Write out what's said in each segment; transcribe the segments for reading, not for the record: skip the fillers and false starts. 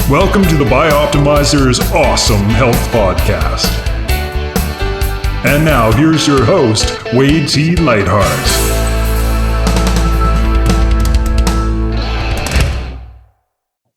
Welcome to the Bioptimizers Awesome Health Podcast. And now here's your host, Wade T. Lightheart.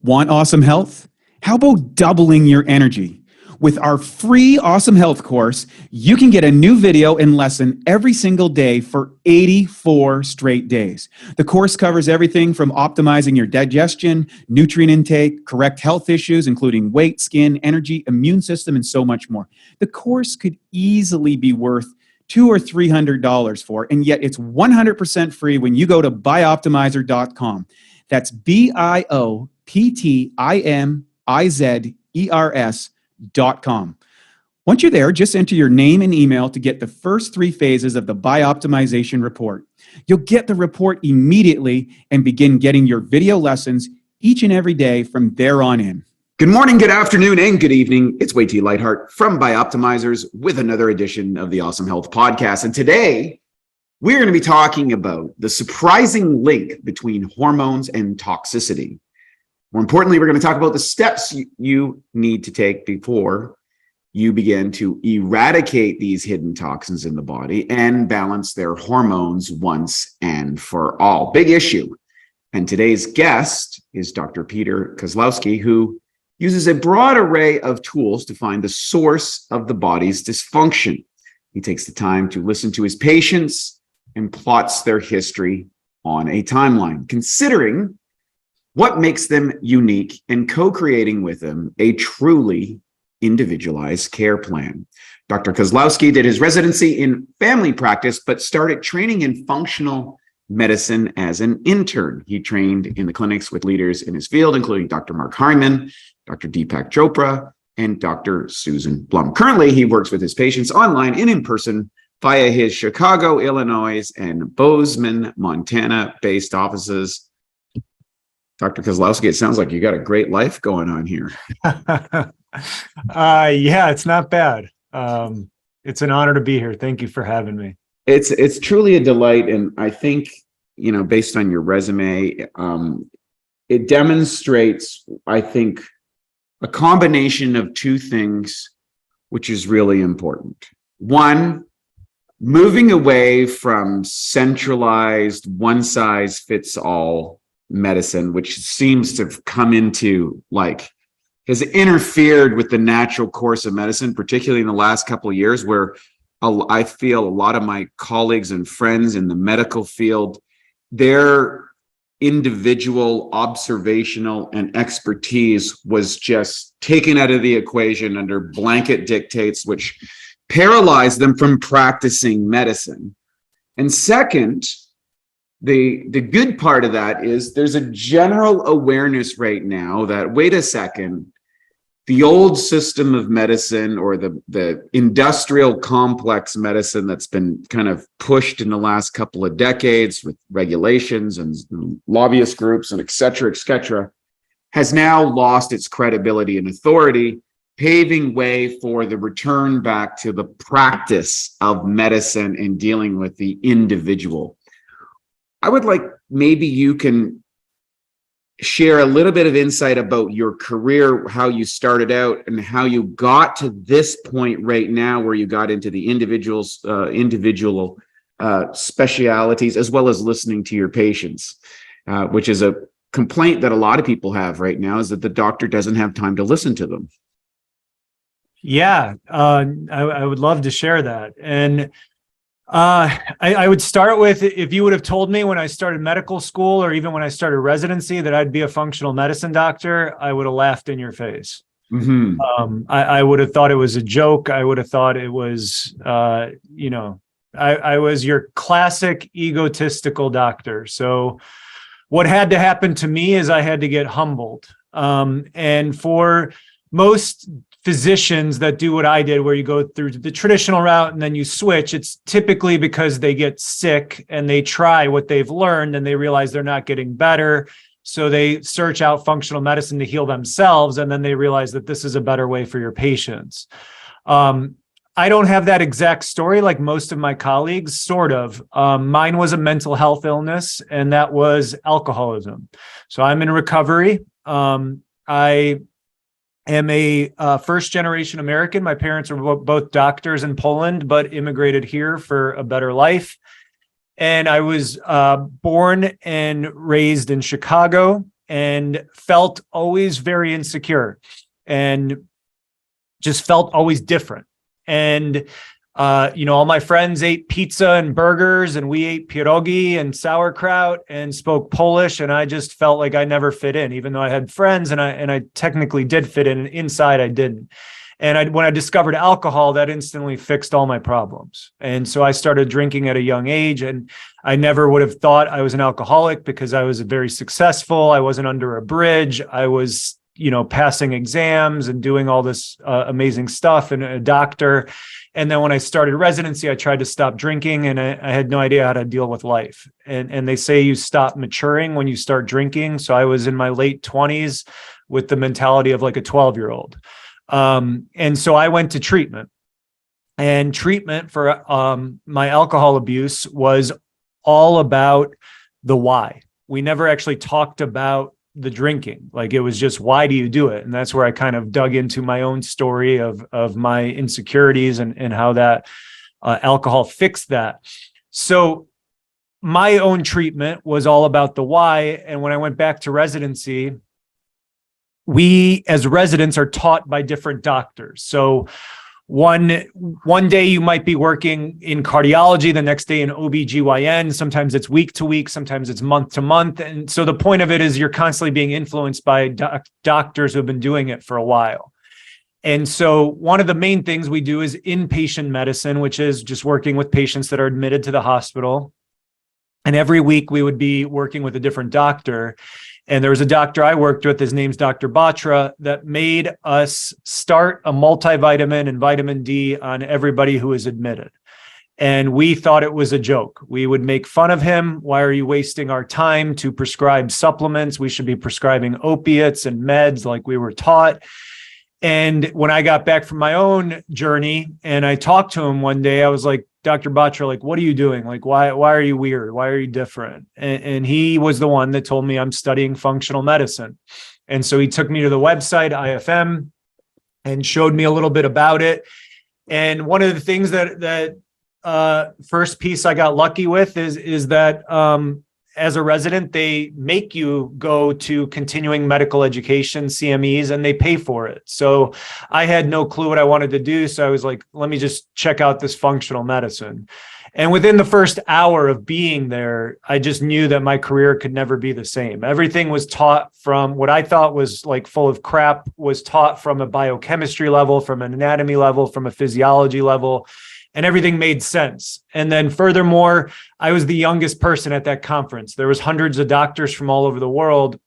Want awesome health? How about doubling your energy? With our free Awesome Health course, you can get a new video and lesson every single day for 84 straight days. The course covers everything from optimizing your digestion, nutrient intake, correct health issues, including weight, skin, energy, immune system, and so much more. The course could easily be worth $200 or $300 for, and yet it's 100% free when you go to bioptimizer.com. That's bioptimizers.com. Once you're there, just enter your name and email to get the first 3 phases of the Bioptimization report. You'll get the report immediately and begin getting your video lessons each and every day from there on in. Good morning, good afternoon, and good evening. It's Wade T. Lightheart from Bioptimizers with another edition of the Awesome Health Podcast. And today, we're going to be talking about the surprising link between hormones and toxicity. More importantly, we're going to talk about the steps you need to take before you begin to eradicate these hidden toxins in the body and balance their hormones once and for all. Big issue. And today's guest is Dr. Peter Kozlowski, who uses a broad array of tools to find the source of the body's dysfunction. He takes the time to listen to his patients and plots their history on a timeline, considering what makes them unique and co-creating with them a truly individualized care plan. Dr. Kozlowski did his residency in family practice, but started training in functional medicine as an intern. He trained in the clinics with leaders in his field, including Dr. Mark Hyman, Dr. Deepak Chopra, and Dr. Susan Blum. Currently, he works with his patients online and in person via his Chicago, Illinois, and Bozeman, Montana-based offices. Dr. Kozlowski, it sounds like you got a great life going on here. Yeah, it's not bad. It's an honor to be here. Thank you for having me. It's truly a delight. And I think, based on your resume, it demonstrates, I think, a combination of 2 things, which is really important. One, moving away from centralized, one-size-fits-all medicine, which seems to have come into has interfered with the natural course of medicine, particularly in the last couple of years, where I feel a lot of my colleagues and friends in the medical field, their individual observational and expertise was just taken out of the equation under blanket dictates, which paralyzed them from practicing medicine. And second, the good part of that is there's a general awareness right now that, wait a second, the old system of medicine, or the industrial complex medicine that's been kind of pushed in the last couple of decades with regulations and lobbyist groups and et cetera, has now lost its credibility and authority, paving way for the return back to the practice of medicine and dealing with the individual. I would like, maybe you can share a little bit of insight about your career, how you started out and how you got to this point right now where you got into the individual specialities, as well as listening to your patients, which is a complaint that a lot of people have right now, is that the doctor doesn't have time to listen to them. Yeah, I would love to share that. And I would start with, if you would have told me when I started medical school or even when I started residency that I'd be a functional medicine doctor, I would have laughed in your face. Mm-hmm. I would have thought it was a joke. I would have thought it was, I was your classic egotistical doctor. So what had to happen to me is I had to get humbled. And for most physicians that do what I did, where you go through the traditional route and then you switch, it's typically because they get sick and they try what they've learned and they realize they're not getting better. So they search out functional medicine to heal themselves. And then they realize that this is a better way for your patients. I don't have that exact story like most of my colleagues, sort of. Mine was a mental health illness, and that was alcoholism. So I'm in recovery. I am a first generation American. My parents were both doctors in Poland, but immigrated here for a better life. And I was born and raised in Chicago and felt always very insecure and just felt always different. And, all my friends ate pizza and burgers, and we ate pierogi and sauerkraut and spoke Polish. And I just felt like I never fit in, even though I had friends and I technically did fit in. Inside, I didn't. And when I discovered alcohol, that instantly fixed all my problems. And so I started drinking at a young age, and I never would have thought I was an alcoholic because I was very successful. I wasn't under a bridge. I was, passing exams and doing all this amazing stuff, and a doctor. And then when I started residency, I tried to stop drinking, and I had no idea how to deal with life. And they say you stop maturing when you start drinking. So I was in my late 20s with the mentality of like a 12-year-old. And so I went to treatment, and treatment for my alcohol abuse was all about the why. We never actually talked about the drinking. Like, it was just, why do you do it? And that's where I kind of dug into my own story of my insecurities and how that alcohol fixed that. So my own treatment was all about the why. And when I went back to residency, we as residents are taught by different doctors. So one day you might be working in cardiology, the next day in OBGYN. Sometimes it's week to week, sometimes it's month to month. And so the point of it is you're constantly being influenced by doctors who have been doing it for a while. And so one of the main things we do is inpatient medicine, which is just working with patients that are admitted to the hospital. And every week we would be working with a different doctor. And there was a doctor I worked with, his name's Dr. Chopra, that made us start a multivitamin and vitamin D on everybody who was admitted. And we thought it was a joke. We would make fun of him. Why are you wasting our time to prescribe supplements? We should be prescribing opiates and meds like we were taught. And when I got back from my own journey and I talked to him one day, I was like, Dr. Chopra, like, what are you doing? Like, why are you weird? Why are you different? And he was the one that told me I'm studying functional medicine. And so he took me to the website, IFM, and showed me a little bit about it. And one of the things that first piece I got lucky with is that as a resident, they make you go to continuing medical education, CMEs, and they pay for it. So I had no clue what I wanted to do. So I was like, let me just check out this functional medicine. And within the first hour of being there, I just knew that my career could never be the same. Everything was taught from what I thought was like full of crap, was taught from a biochemistry level, from an anatomy level, from a physiology level. And everything made sense. And then furthermore, I was the youngest person at that conference. There was hundreds of doctors from all over the world.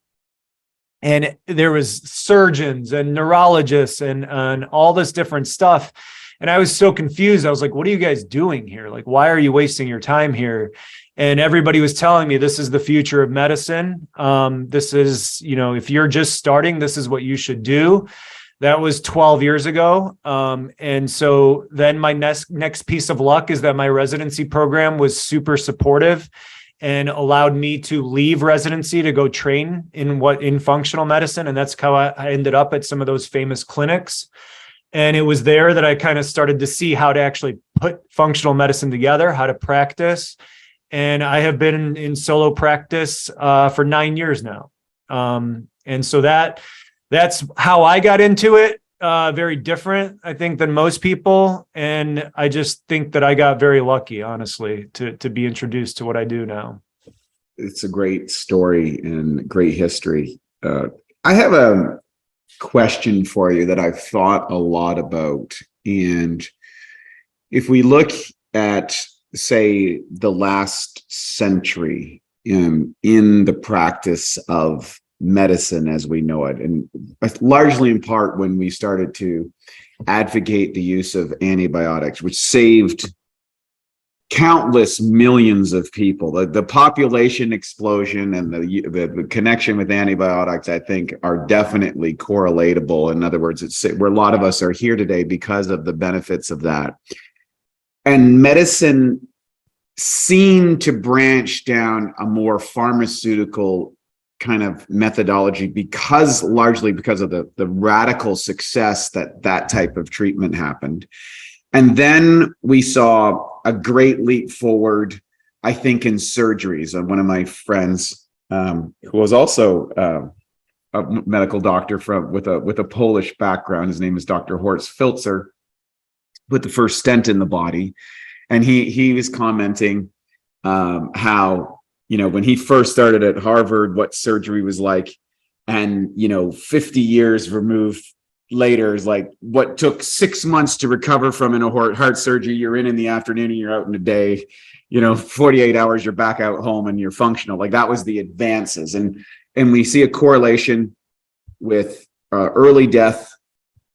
And there was surgeons and neurologists and all this different stuff. And I was so confused. I was like, what are you guys doing here? Like, why are you wasting your time here? And everybody was telling me this is the future of medicine. This is, if you're just starting, this is what you should do. That was 12 years ago. And so then my next piece of luck is that my residency program was super supportive and allowed me to leave residency to go train in functional medicine. And that's how I ended up at some of those famous clinics. And it was there that I kind of started to see how to actually put functional medicine together, how to practice. And I have been in solo practice for 9 years now. And so that's how I got into it. Very different, I think, than most people. And I just think that I got very lucky, honestly, to be introduced to what I do now. It's a great story and great history. I have a question for you that I've thought a lot about. And if we look at, say, the last century in the practice of medicine as we know it, and largely in part when we started to advocate the use of antibiotics, which saved countless millions of people. The population explosion and the connection with antibiotics, I think, are definitely correlatable. In other words, it's where a lot of us are here today because of the benefits of that. And medicine seemed to branch down a more pharmaceutical kind of methodology largely because of the radical success that type of treatment happened. And then we saw a great leap forward, I think, in surgeries. One of my friends, who was also a medical doctor with a Polish background, his name is Dr. Horst Filzer, put the first stent in the body. And he was commenting how, when he first started at Harvard, what surgery was like. And, 50 years removed later is like what took 6 months to recover from in a heart surgery. You're in the afternoon and you're out in the day, 48 hours, you're back out home and you're functional. Like that was the advances. And we see a correlation with early death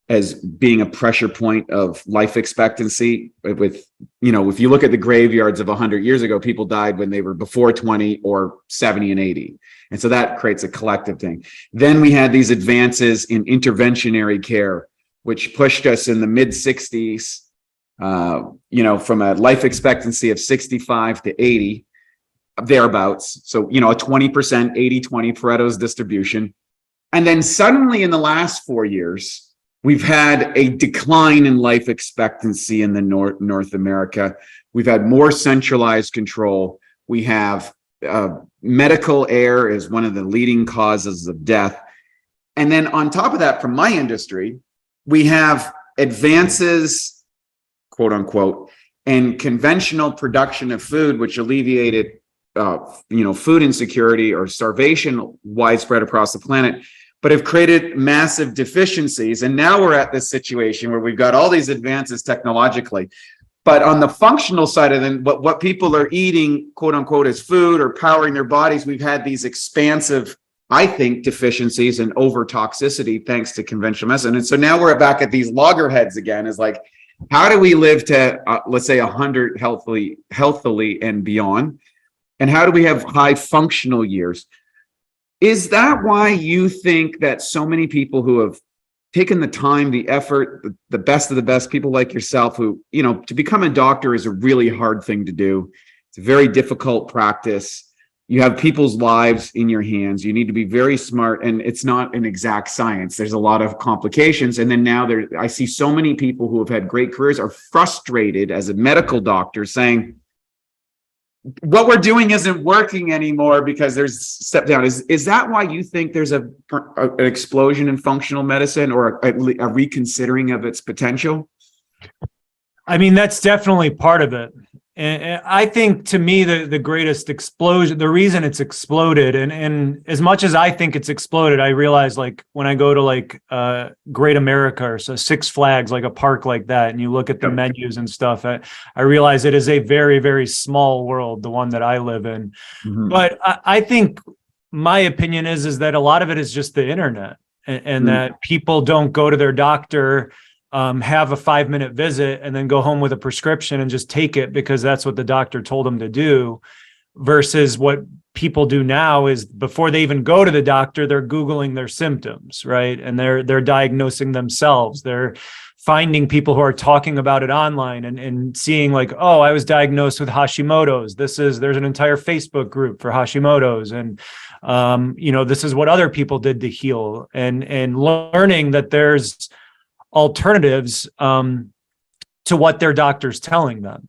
as being a pressure point of life expectancy. With, if you look at the graveyards of 100 years ago, people died when they were before 20 or 70 and 80. And so that creates a collective thing. Then we had these advances in interventionary care, which pushed us in the mid 60s, from a life expectancy of 65 to 80, thereabouts. So, a 20%, 80-20 Pareto's distribution. And then suddenly in the last 4 years, we've had a decline in life expectancy in the North America. We've had more centralized control. We have medical error is one of the leading causes of death. And then on top of that, from my industry, we have advances, quote unquote, in conventional production of food, which alleviated, food insecurity or starvation widespread across the planet, but have created massive deficiencies. And now we're at this situation where we've got all these advances technologically, but on the functional side of them, what people are eating, quote unquote, as food or powering their bodies, we've had these expansive, I think, deficiencies and over toxicity thanks to conventional medicine. And so now we're back at these loggerheads again, is like, how do we live to, let's say 100 healthily and beyond? And how do we have high functional years? Is that why you think that so many people who have taken the time, the effort, the best of the best, people like yourself who, to become a doctor is a really hard thing to do. It's a very difficult practice. You have people's lives in your hands. You need to be very smart, and it's not an exact science. There's a lot of complications. And then now I see so many people who have had great careers are frustrated as a medical doctor saying, what we're doing isn't working anymore because there's step down. Is that why you think there's an explosion in functional medicine or a reconsidering of its potential? I mean, that's definitely part of it. And I think, to me, the greatest explosion, the reason it's exploded, and as much as I think it's exploded, I realize, like, when I go to Great America or so Six Flags, like a park like that, and you look at the menus and stuff, I realize it is a very, very small world, the one that I live in. Mm-hmm. But I think my opinion is that a lot of it is just the internet, and that people don't go to their doctor, have a 5-minute visit and then go home with a prescription and just take it because that's what the doctor told them to do, versus what people do now is before they even go to the doctor, they're Googling their symptoms, right? And they're diagnosing themselves. They're finding people who are talking about it online and seeing like, oh, I was diagnosed with Hashimoto's. There's an entire Facebook group for Hashimoto's. And, this is what other people did to heal, and learning that there's alternatives to what their doctor's telling them.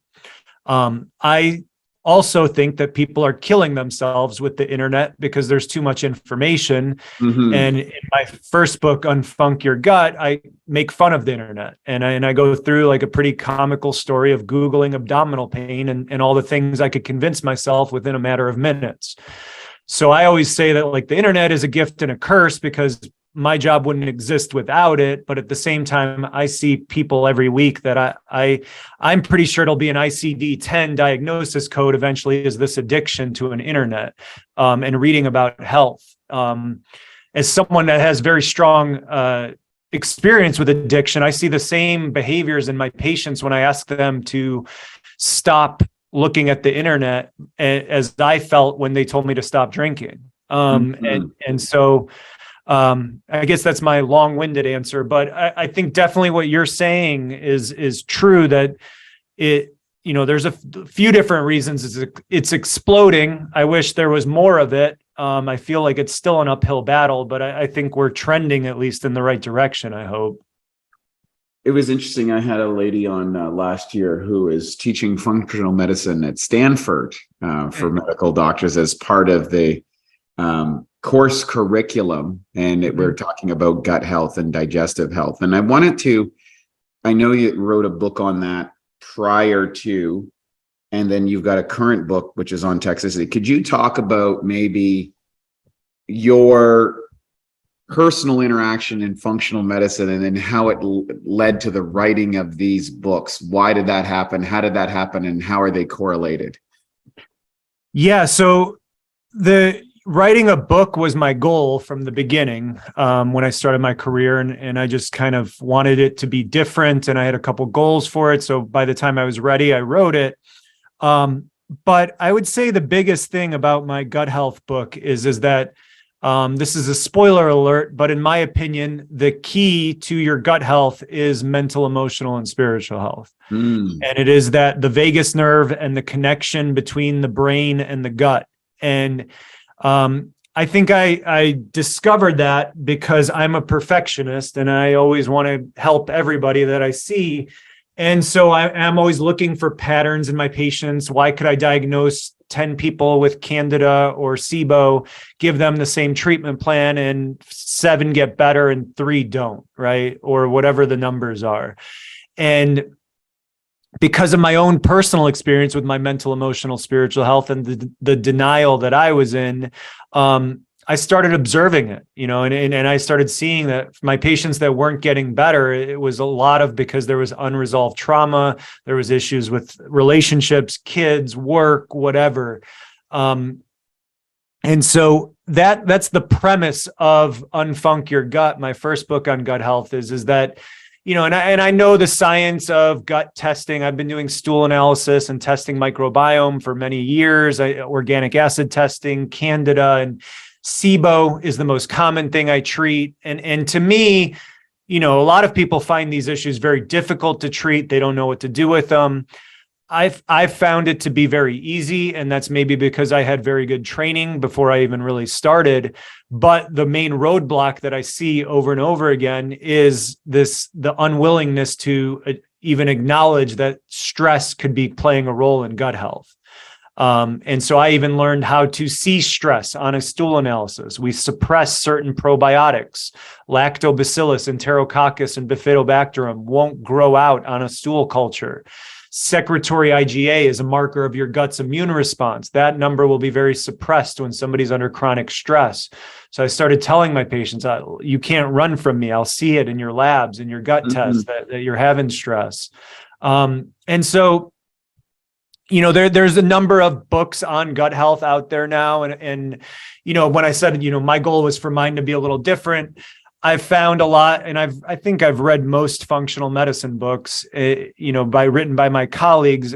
I also think that people are killing themselves with the internet because there's too much information. Mm-hmm. And in my first book, Unfunk Your Gut, I make fun of the internet. And I go through like a pretty comical story of Googling abdominal pain and all the things I could convince myself within a matter of minutes. So I always say that like the internet is a gift and a curse because my job wouldn't exist without it. But at the same time, I see people every week that I'm pretty sure it'll be an ICD-10 diagnosis code eventually, is this addiction to an internet and reading about health. As someone that has very strong experience with addiction, I see the same behaviors in my patients when I ask them to stop looking at the internet as I felt when they told me to stop drinking. And so I guess that's my long-winded answer, but I think definitely what you're saying is true, that there's a few different reasons it's exploding. I wish there was more of it. I feel like it's still an uphill battle, but I think we're trending at least in the right direction, I hope. It was interesting. I had a lady on last year who is teaching functional medicine at Stanford for medical doctors as part of the course curriculum. And we're talking about gut health and digestive health. And I know you wrote a book on that prior to, and then you've got a current book, which is on toxicity. Could you talk about maybe your personal interaction in functional medicine and then how it led to the writing of these books? Why did that happen? How did that happen? And how are they correlated? Yeah. So the writing a book was my goal from the beginning when I started my career, and I just kind of wanted it to be different, and I had a couple goals for it. So by the time I was ready, I wrote it. But I would say the biggest thing about my gut health book is that this is a spoiler alert, but in my opinion, the key to your gut health is mental, emotional, and spiritual health. And it is that the vagus nerve and the connection between the brain and the gut. And I think I discovered that because I'm a perfectionist and I always want to help everybody that I see. And so I'm always looking for patterns in my patients. Why could I diagnose 10 people with Candida or SIBO, give them the same treatment plan, and 7 get better and 3 don't, right? Or whatever the numbers are. And because of my own personal experience with my mental, emotional, spiritual health and the denial that I was in, I started observing it, and I started seeing that my patients that weren't getting better, it was a lot of because there was unresolved trauma, there was issues with relationships, kids, work, whatever. And so that's the premise of Unfunk Your Gut. My first book on gut health is that, and I know the science of gut testing. I've been doing stool analysis and testing microbiome for many years, organic acid testing, Candida, and SIBO is the most common thing I treat. And to me, a lot of people find these issues very difficult to treat. They don't know what to do with them. I've found it to be very easy, and that's maybe because I had very good training before I even really started. But the main roadblock that I see over and over again is the unwillingness to even acknowledge that stress could be playing a role in gut health. And so I even learned how to see stress on a stool analysis. We suppress certain probiotics. Lactobacillus, Enterococcus, and Bifidobacterium won't grow out on a stool culture. Secretory IgA is a marker of your gut's immune response. That number will be very suppressed when somebody's under chronic stress. So I started telling my patients, you can't run from me. I'll see it in your labs, in your gut test that you're having stress. And so there's a number of books on gut health out there now. And when I said, my goal was for mine to be a little different, I've found a lot, and I think I've read most functional medicine books, written by my colleagues.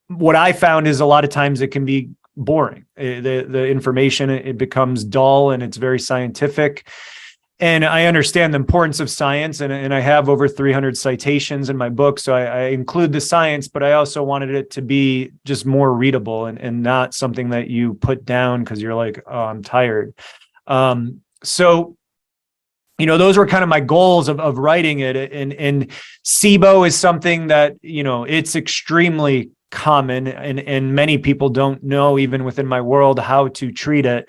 What I found is a lot of times it can be boring. The information, it becomes dull and it's very scientific. And I understand the importance of science, and I have over 300 citations in my book. So I include the science, but I also wanted it to be just more readable and not something that you put down because you're like, oh, I'm tired. So those were kind of my goals of writing it. And SIBO is something that, it's extremely common, and many people don't know, even within my world, how to treat it.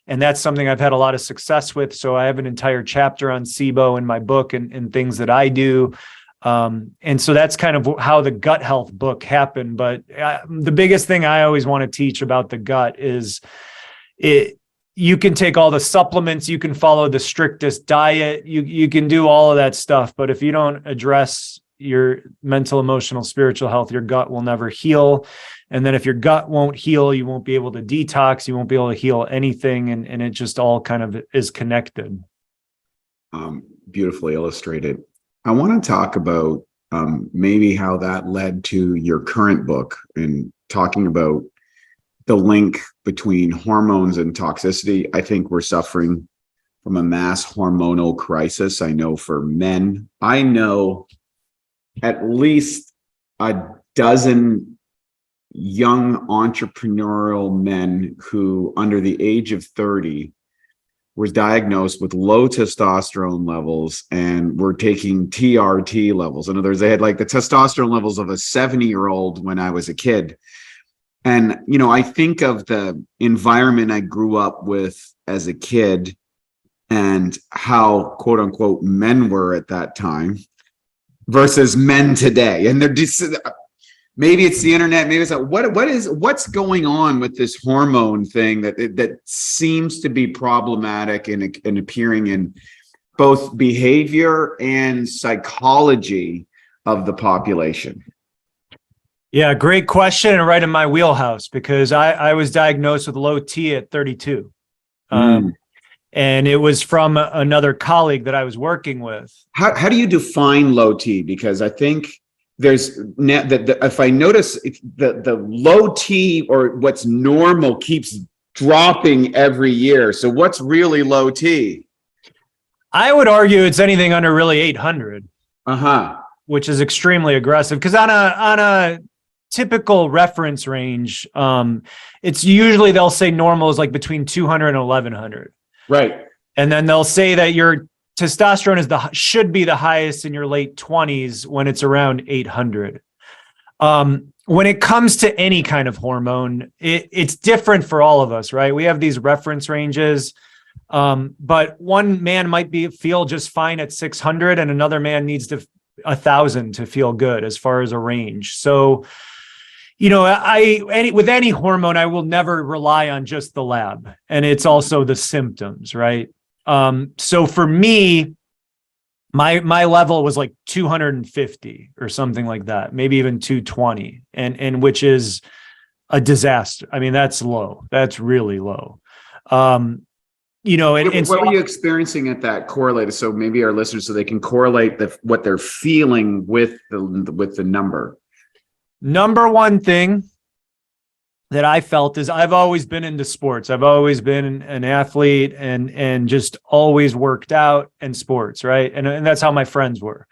And that's something I've had a lot of success with. So I have an entire chapter on SIBO in my book and things that I do. And so that's kind of how the gut health book happened. But the biggest thing I always want to teach about the gut is you can take all the supplements, you can follow the strictest diet, you can do all of that stuff. But if you don't address your mental, emotional, spiritual health, your gut will never heal. And then if your gut won't heal, you won't be able to detox, you won't be able to heal anything. And it just all kind of is connected. Beautifully illustrated. I want to talk about maybe how that led to your current book, and talking about the link between hormones and toxicity. I think we're suffering from a mass hormonal crisis. I know for men, I know at least a dozen young entrepreneurial men who, under the age of 30, was diagnosed with low testosterone levels and were taking TRT levels. In other words, they had like the testosterone levels of a 70-year-old when I was a kid. And, you know, I think of the environment I grew up with as a kid and how, quote unquote, men were at that time versus men today. And they're just, maybe it's the internet, maybe it's like, what's going on with this hormone thing that seems to be problematic and appearing in both behavior and psychology of the population? Yeah, great question, and right in my wheelhouse, because I was diagnosed with low T at 32. And it was from another colleague that I was working with. How do you define low T? Because I think there's if I notice the low T or what's normal keeps dropping every year. So what's really low T? I would argue it's anything under really 800. Which is extremely aggressive, because on a typical reference range, it's usually, they'll say normal is like between 200 and 1100. Right. And then they'll say that your testosterone should be the highest in your late 20s when it's around 800. When it comes to any kind of hormone, it's different for all of us, right? We have these reference ranges, but one man might feel just fine at 600, and another man needs 1,000 to feel good as far as a range. So, you know, with any hormone, I will never rely on just the lab, and it's also the symptoms, right? So for me, my level was like 250 or something like that, maybe even 220, and which is a disaster. I mean, that's low. That's really low. You know, and what were you experiencing at that correlated? So maybe our listeners, so they can correlate what they're feeling with the number. Number one thing that I felt is I've always been into sports. I've always been an athlete and just always worked out and sports, right? And that's how my friends were.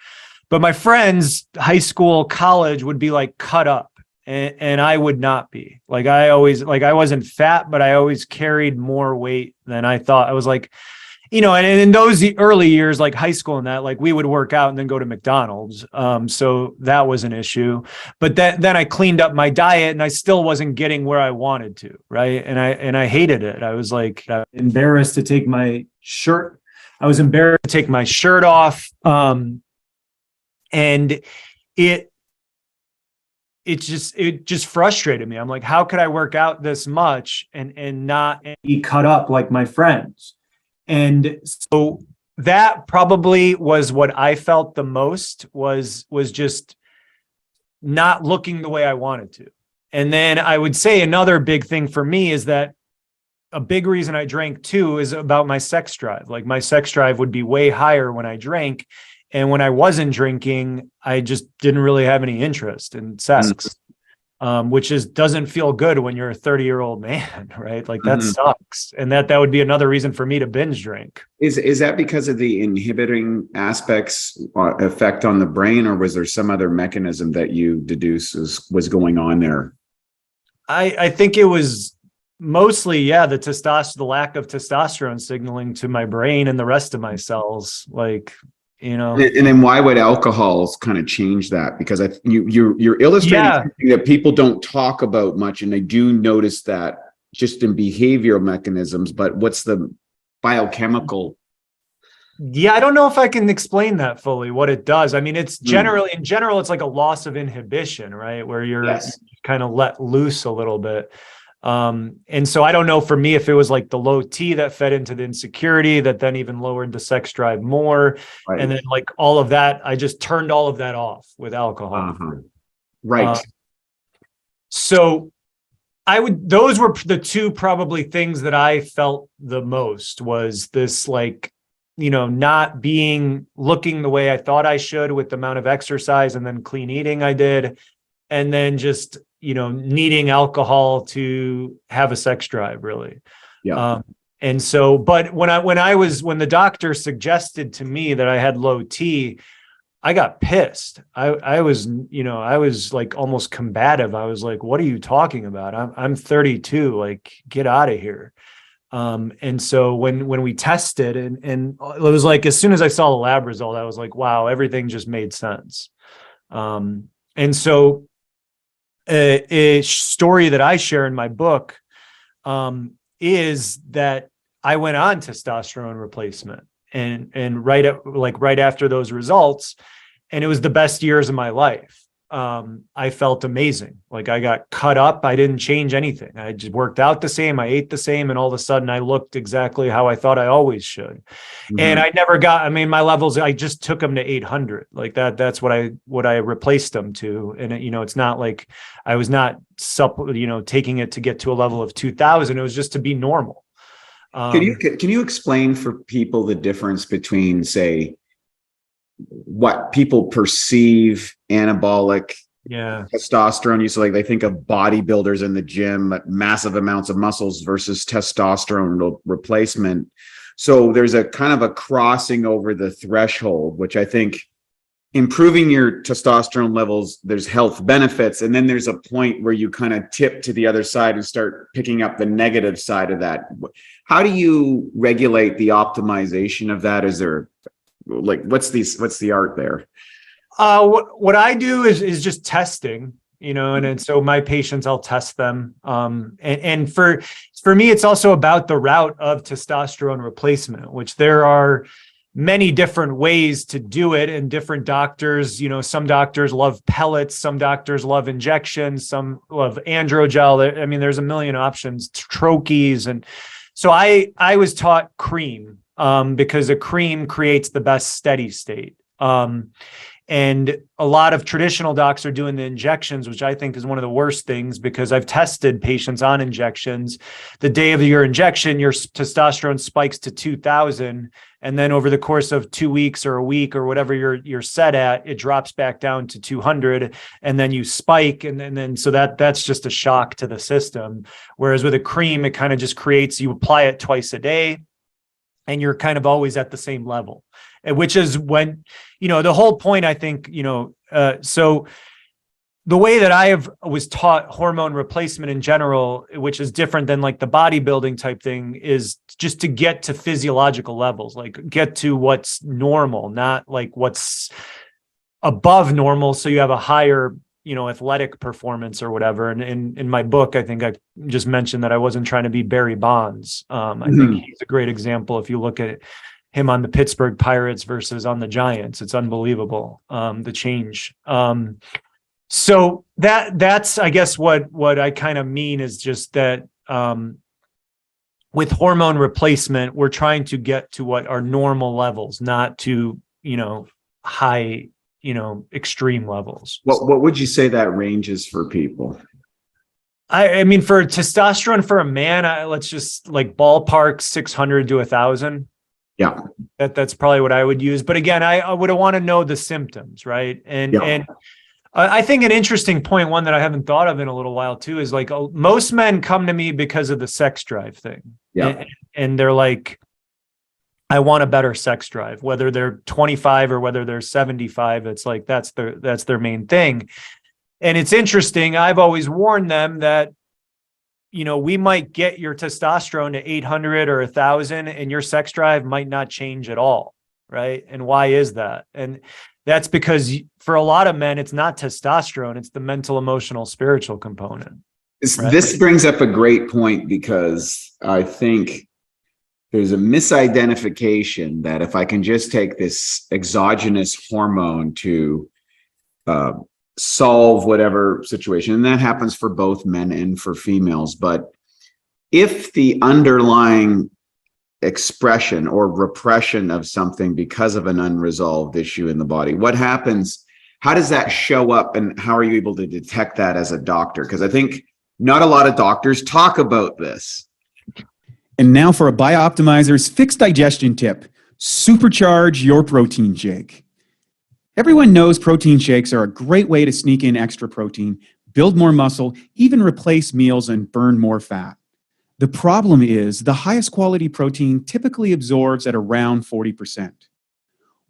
But my friends, high school, college, would be like cut up. And I would not be. Like I wasn't fat, but I always carried more weight than I thought. I was like, you know, and in those early years, like high school and that, like we would work out and then go to McDonald's. So that was an issue. But then I cleaned up my diet and I still wasn't getting where I wanted to, right? And I hated it. I was like embarrassed to take my shirt. I was embarrassed to take my shirt off. And it just frustrated me. I'm like, how could I work out this much and not be cut up like my friends? And so that probably was what I felt the most, was just not looking the way I wanted to. And then I would say another big thing for me is that a big reason I drank too is about my sex drive. Like my sex drive would be way higher when I drank. And when I wasn't drinking, I just didn't really have any interest in sex, which doesn't feel good when you're a 30-year-old man, right? Like that sucks. And that would be another reason for me to binge drink. Is that because of the inhibiting aspects effect on the brain, or was there some other mechanism that you deduce was going on there? I think it was mostly, the lack of testosterone signaling to my brain and the rest of my cells, like, you know. And then why would alcohols kind of change that? Because you're illustrating something that people don't talk about much, and I do notice that just in behavioral mechanisms. But what's the biochemical? Yeah, I don't know if I can explain that fully, what it does. I mean, it's in general, it's like a loss of inhibition, right? Where you're kind of let loose a little bit. And so I don't know for me if it was like the low T that fed into the insecurity that then even lowered the sex drive more. Right. And then like all of that, I just turned all of that off with alcohol. Right. So those were the two probably things that I felt the most, was this, like, you know, not looking the way I thought I should with the amount of exercise and then clean eating I did. And then just, you know, needing alcohol to have a sex drive, really. Yeah. And so, but when the doctor suggested to me that I had low T, I got pissed. I was, I was like almost combative. I was like, what are you talking about? I'm 32, like get out of here. And so when we tested and it was like, as soon as I saw the lab result, I was like, wow, everything just made sense. And so a story that I share in my book, is that I went on testosterone replacement and right after those results, and it was the best years of my life. I felt amazing. Like I got cut up. I didn't change anything. I just worked out the same. I ate the same. And all of a sudden I looked exactly how I thought I always should. Mm-hmm. And I never got, my levels, I just took them to 800 like that. That's what I replaced them to. And it's not like I was not taking it to get to a level of 2000. It was just to be normal. Can you explain for people the difference between, say, what people perceive anabolic testosterone use? Like they think of bodybuilders in the gym, massive amounts of muscles versus testosterone replacement. So there's a kind of a crossing over the threshold, which I think improving your testosterone levels, there's health benefits. And then there's a point where you kind of tip to the other side and start picking up the negative side of that. How do you regulate the optimization of that? Is there what's the art there? What I do is just testing, and so my patients, I'll test them. And for me, it's also about the route of testosterone replacement, which there are many different ways to do it. And different doctors, some doctors love pellets, some doctors love injections, some love androgel. There's a million options, troches. And so I was taught cream. Because a cream creates the best steady state. And a lot of traditional docs are doing the injections, which I think is one of the worst things, because I've tested patients on injections. The day of your injection, your testosterone spikes to 2000. And then over the course of 2 weeks or a week or whatever you're set at, it drops back down to 200. And then you spike. And then so that's just a shock to the system. Whereas with a cream, it kind of just you apply it twice a day. And you're kind of always at the same level, which is when, the whole point, I think, so the way that I was taught hormone replacement in general, which is different than like the bodybuilding type thing, is just to get to physiological levels, like get to what's normal, not like what's above normal. So you have a higher athletic performance or whatever. And in my book, I think I just mentioned that I wasn't trying to be Barry Bonds. I think he's a great example. If you look at him on the Pittsburgh Pirates versus on the Giants, it's unbelievable, the change. So that's, I guess, what I kind of mean is just that with hormone replacement, we're trying to get to what are normal levels, not to, high, extreme levels. What would you say that range is for people? I mean, for testosterone for a man, let's just like ballpark 600 to 1,000. Yeah. That's probably what I would use. But again, I would want to know the symptoms, right? And I think an interesting point, one that I haven't thought of in a little while too, is like most men come to me because of the sex drive thing. Yeah. And they're like, I want a better sex drive, whether they're 25 or whether they're 75. It's like, that's their main thing. And it's interesting. I've always warned them that, we might get your testosterone to 800 or 1,000 and your sex drive might not change at all. Right. And why is that? And that's because for a lot of men, it's not testosterone. It's the mental, emotional, spiritual component. Right? This brings up a great point, because I think there's a misidentification that if I can just take this exogenous hormone to solve whatever situation, and that happens for both men and for females, but if the underlying expression or repression of something because of an unresolved issue in the body, what happens? How does that show up, and how are you able to detect that as a doctor? Because I think not a lot of doctors talk about this. And now for a Bioptimizers fixed digestion tip: supercharge your protein shake. Everyone knows protein shakes are a great way to sneak in extra protein, build more muscle, even replace meals and burn more fat. The problem is the highest quality protein typically absorbs at around 40%.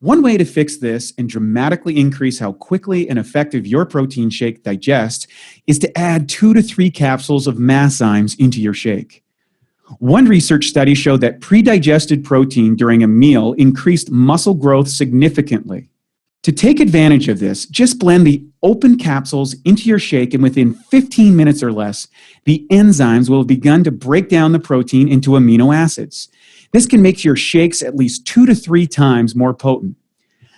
One way to fix this and dramatically increase how quickly and effective your protein shake digests is to add 2 to 3 capsules of masszymes into your shake. One research study showed that pre-digested protein during a meal increased muscle growth significantly. To take advantage of this, just blend the open capsules into your shake, and within 15 minutes or less, the enzymes will have begun to break down the protein into amino acids. This can make your shakes at least 2 to 3 times more potent.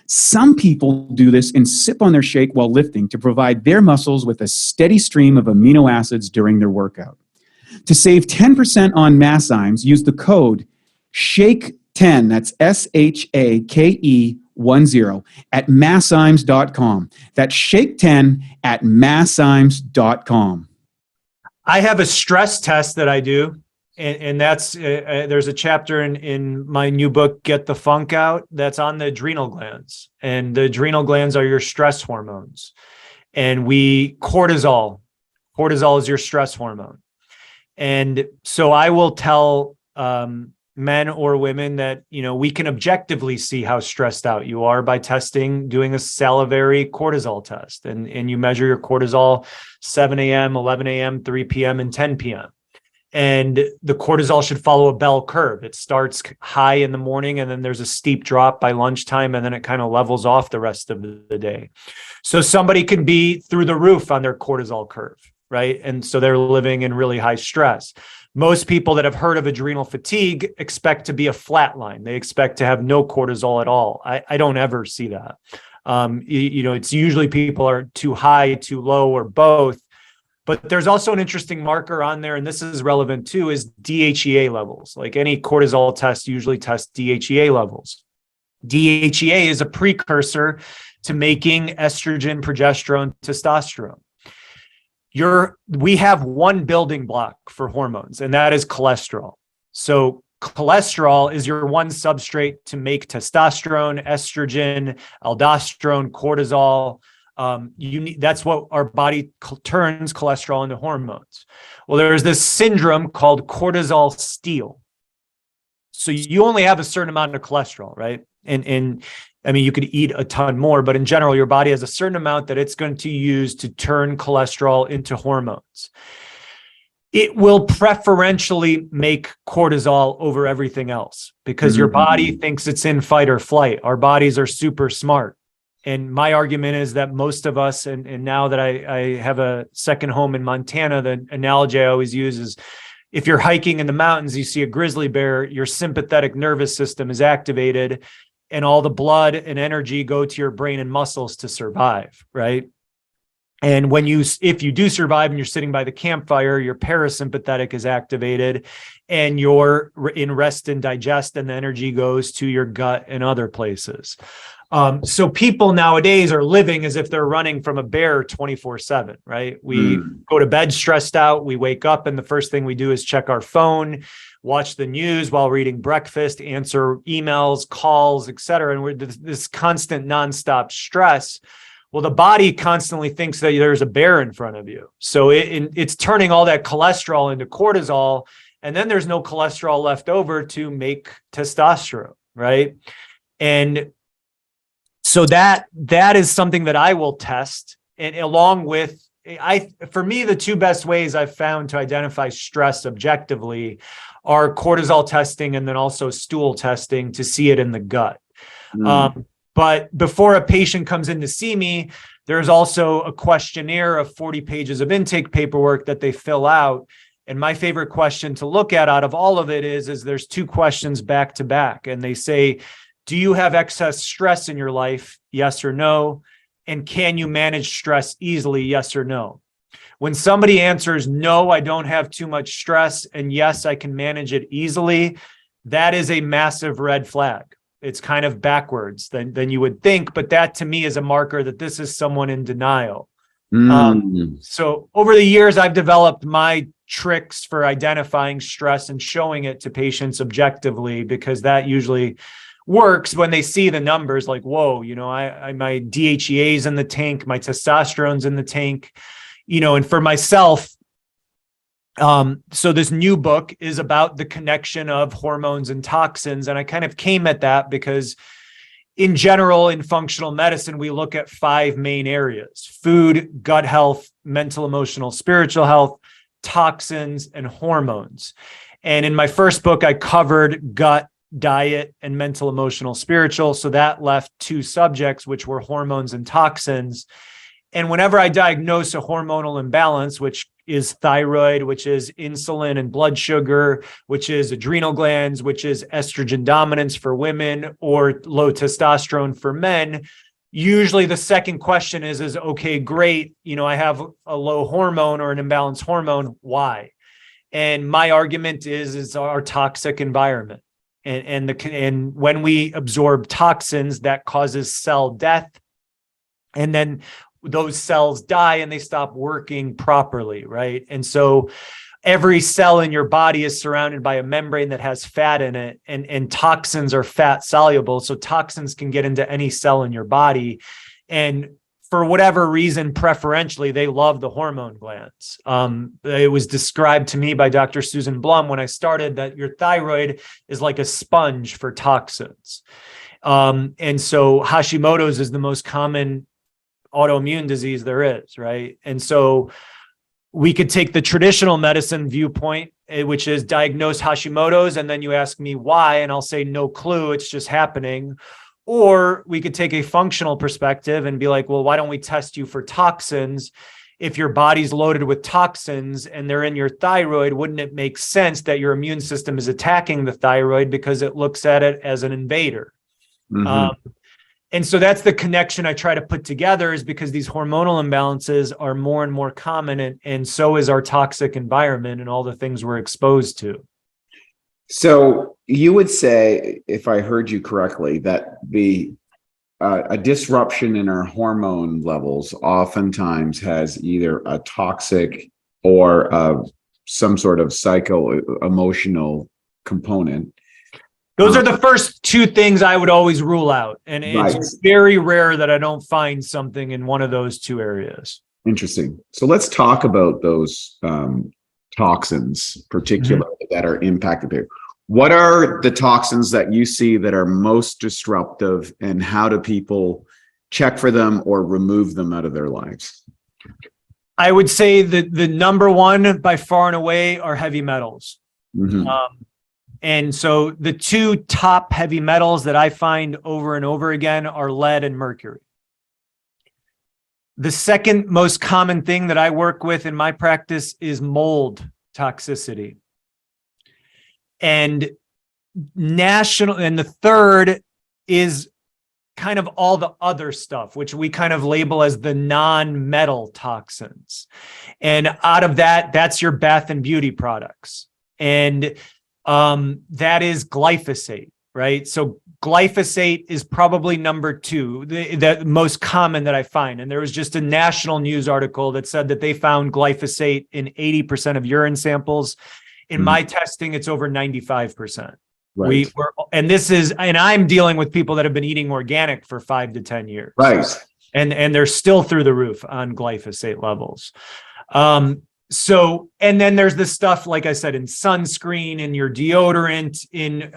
Some people do this and sip on their shake while lifting to provide their muscles with a steady stream of amino acids during their workout. To save 10% on masszymes, use the code SHAKE10, that's SHAKE10, at masszymes.com. That's SHAKE10 at masszymes.com. I have a stress test that I do. And that's, there's a chapter in my new book, Get the Funk Out, that's on the adrenal glands. And the adrenal glands are your stress hormones. And cortisol is your stress hormone. And so I will tell men or women that, we can objectively see how stressed out you are by doing a salivary cortisol test. And you measure your cortisol 7 a.m., 11 a.m., 3 p.m., and 10 p.m. And the cortisol should follow a bell curve. It starts high in the morning, and then there's a steep drop by lunchtime, and then it kind of levels off the rest of the day. So somebody can be through the roof on their cortisol curve, right? And so they're living in really high stress. Most people that have heard of adrenal fatigue expect to be a flat line. They expect to have no cortisol at all. I don't ever see that. It's usually people are too high, too low, or both. But there's also an interesting marker on there, and this is relevant too, is DHEA levels. Like any cortisol test usually tests DHEA levels. DHEA is a precursor to making estrogen, progesterone, testosterone. We have one building block for hormones, and that is cholesterol. So cholesterol is your one substrate to make testosterone, estrogen, aldosterone, cortisol. That's what our body turns cholesterol into hormones. Well, there's this syndrome called cortisol steal. So you only have a certain amount of cholesterol, right? And I mean, you could eat a ton more, but in general, your body has a certain amount that it's going to use to turn cholesterol into hormones. It will preferentially make cortisol over everything else because your body thinks it's in fight or flight. Our bodies are super smart. And my argument is that most of us, and now that I have a second home in Montana, the analogy I always use is if you're hiking in the mountains, you see a grizzly bear, your sympathetic nervous system is activated and all the blood and energy go to your brain and muscles to survive, right? And if you do survive and you're sitting by the campfire, your parasympathetic is activated and you're in rest and digest, and the energy goes to your gut and other places. So people nowadays are living as if they're running from a bear 24/7, right? We go to bed stressed out. We wake up and the first thing we do is check our phone, watch the news while we're eating breakfast, answer emails, calls, etc. And we're this constant nonstop stress. Well, the body constantly thinks that there's a bear in front of you. So it's turning all that cholesterol into cortisol, and then there's no cholesterol left over to make testosterone, right? And so that is something that I will test, and along with for me, the two best ways I've found to identify stress objectively are cortisol testing and then also stool testing to see it in the gut. But before a patient comes in to see me, there's also a questionnaire of 40 pages of intake paperwork that they fill out. And my favorite question to look at out of all of it is there's two questions back to back. And they say, do you have excess stress in your life? Yes or no? And can you manage stress easily? Yes or no? When somebody answers, no, I don't have too much stress, and yes, I can manage it easily, that is a massive red flag. It's kind of backwards than you would think, but that to me is a marker that this is someone in denial. So over the years, I've developed my tricks for identifying stress and showing it to patients objectively, because that usually works when they see the numbers like, whoa, my DHEA's in the tank, my testosterone's in the tank, and for myself, so this new book is about the connection of hormones and toxins. And I kind of came at that because in general, in functional medicine, we look at 5 main areas: food, gut health, mental, emotional, spiritual health, toxins, and hormones. And in my first book, I covered gut, diet, and mental, emotional, spiritual. So that left 2 subjects, which were hormones and toxins. And whenever I diagnose a hormonal imbalance, which is thyroid, which is insulin and blood sugar, which is adrenal glands, which is estrogen dominance for women, or low testosterone for men, usually the second question is okay, great, I have a low hormone or an imbalanced hormone. Why? And my argument is our toxic environment. And when we absorb toxins, that causes cell death. And then those cells die and they stop working properly, right? And so every cell in your body is surrounded by a membrane that has fat in it, and toxins are fat soluble. So toxins can get into any cell in your body. And for whatever reason, preferentially, they love the hormone glands. It was described to me by Dr. Susan Blum when I started that your thyroid is like a sponge for toxins. And so Hashimoto's is the most common autoimmune disease there is, right? And so we could take the traditional medicine viewpoint, which is diagnose Hashimoto's, and then you ask me why, and I'll say no clue, it's just happening. Or we could take a functional perspective and be like, well, why don't we test you for toxins? If your body's loaded with toxins and they're in your thyroid, wouldn't it make sense that your immune system is attacking the thyroid because it looks at it as an invader? Mm-hmm. And so that's the connection I try to put together, is because these hormonal imbalances are more and more common, and so is our toxic environment and all the things we're exposed to. So you would say, if I heard you correctly, that a disruption in our hormone levels oftentimes has either a toxic or some sort of psycho-emotional component. Those are the first 2 things I would always rule out. And it's very rare that I don't find something in one of those 2 areas. Interesting. So let's talk about those toxins, particularly that are impacted here. What are the toxins that you see that are most disruptive, and how do people check for them or remove them out of their lives? I would say that the number one by far and away are heavy metals. Mm-hmm. And so the 2 top heavy metals that I find over and over again are lead and mercury. The second most common thing that I work with in my practice is mold toxicity. And the third is kind of all the other stuff, which we kind of label as the non-metal toxins. And out of that, that's your bath and beauty products. And that is glyphosate, right? So glyphosate is probably number 2, the most common that I find. And there was just a national news article that said that they found glyphosate in 80% of urine samples. In my testing, it's over 95%. Right. And I'm dealing with people that have been eating organic for 5 to 10 years. Right. And they're still through the roof on glyphosate levels. So, and then there's this stuff, like I said, in sunscreen, in your deodorant, in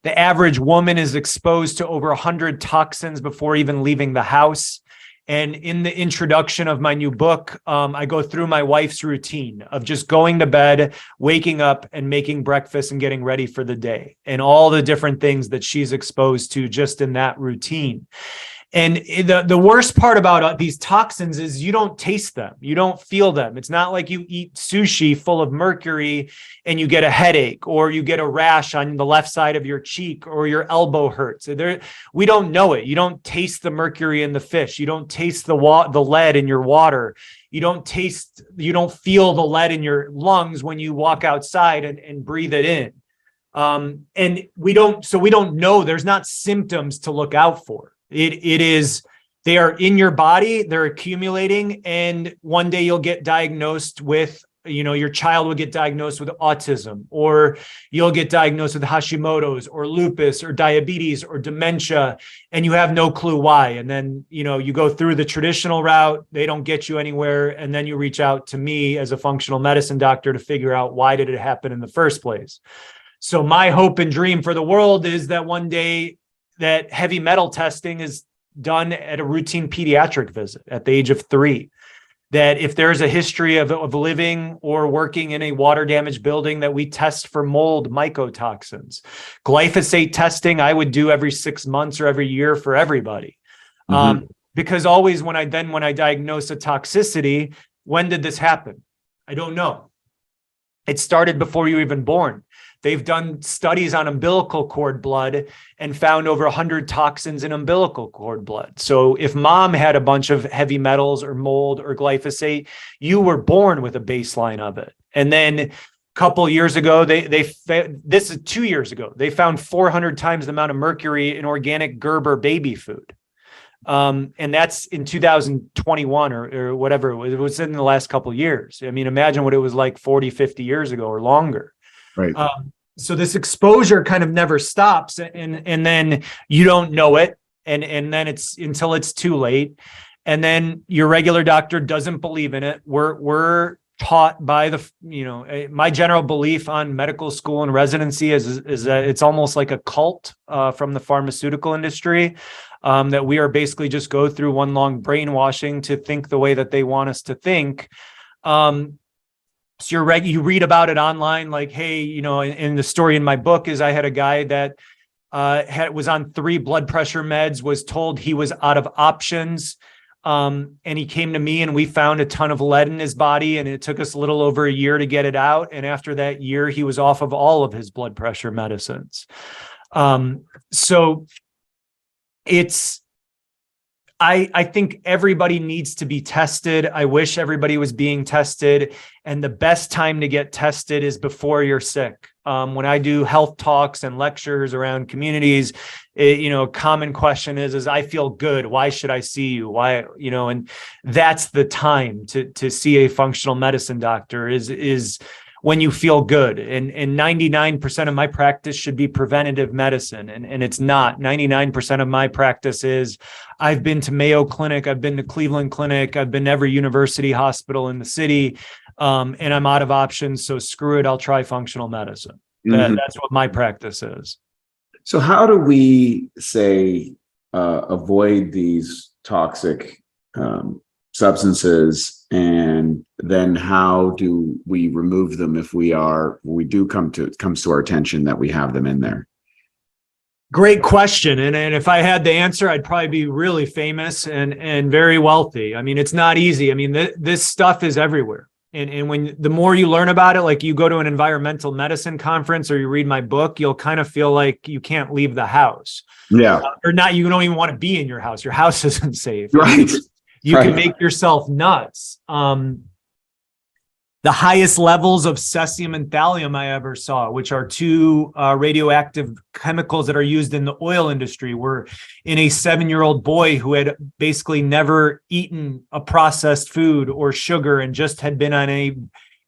the average woman is exposed to over 100 toxins before even leaving the house. And in the introduction of my new book, I go through my wife's routine of just going to bed, waking up and making breakfast and getting ready for the day, and all the different things that she's exposed to just in that routine. And the worst part about these toxins is you don't taste them. You don't feel them. It's not like you eat sushi full of mercury and you get a headache, or you get a rash on the left side of your cheek, or your elbow hurts. We don't know it. You don't taste the mercury in the fish. You don't taste the lead in your water. You don't feel the lead in your lungs when you walk outside and breathe it in. And we don't know. There's not symptoms to look out for. They are in your body, they're accumulating, and one day you'll get diagnosed with, your child will get diagnosed with autism, or you'll get diagnosed with Hashimoto's or lupus or diabetes or dementia, and you have no clue why. And then, you go through the traditional route, they don't get you anywhere. And then you reach out to me as a functional medicine doctor to figure out why did it happen in the first place. So my hope and dream for the world is that one day that heavy metal testing is done at a routine pediatric visit at the age of 3. That if there's a history of living or working in a water damaged building, that we test for mold mycotoxins. Glyphosate testing, I would do every 6 months or every year for everybody. Because always when I diagnose a toxicity, when did this happen? I don't know. It started before you were even born. They've done studies on umbilical cord blood and found over 100 toxins in umbilical cord blood. So if mom had a bunch of heavy metals or mold or glyphosate, you were born with a baseline of it. And then a couple years ago, this is 2 years ago, they found 400 times the amount of mercury in organic Gerber baby food. And that's in 2021 or whatever. It was in the last couple of years. I mean, imagine what it was like 40, 50 years ago or longer. Right. So this exposure kind of never stops, and then you don't know it, and then it's until it's too late, and then your regular doctor doesn't believe in it. We're taught by my general belief on medical school and residency is that it's almost like a cult from the pharmaceutical industry, that we are basically just go through one long brainwashing to think the way that they want us to think. So you read about it online, like, hey, in the story in my book is I had a guy that was on 3 blood pressure meds, was told he was out of options. And he came to me and we found a ton of lead in his body, and it took us a little over a year to get it out. And after that year, he was off of all of his blood pressure medicines. So I think everybody needs to be tested. I wish everybody was being tested. And the best time to get tested is before you're sick. When I do health talks and lectures around communities, a common question is I feel good. Why should I see you? Why, and that's the time to see a functional medicine doctor is when you feel good. And 99% of my practice should be preventative medicine. And it's not. 99% of my practice is I've been to Mayo Clinic, I've been to Cleveland Clinic, I've been to every university hospital in the city, and I'm out of options. So screw it, I'll try functional medicine. That's what my practice is. So how do we avoid these toxic substances, and then how do we remove them if it comes to our attention that we have them in there? Great question. And if I had the answer, I'd probably be really famous and very wealthy. I mean, it's not easy. I mean, this stuff is everywhere. And when the more you learn about it, like you go to an environmental medicine conference or you read my book, you'll kind of feel like you can't leave the house. Yeah. Or not, you don't even want to be in your house. Your house isn't safe. Right. You can make yourself nuts. The highest levels of cesium and thallium I ever saw, which are 2 radioactive chemicals that are used in the oil industry, were in a 7-year-old boy who had basically never eaten a processed food or sugar and just had been on a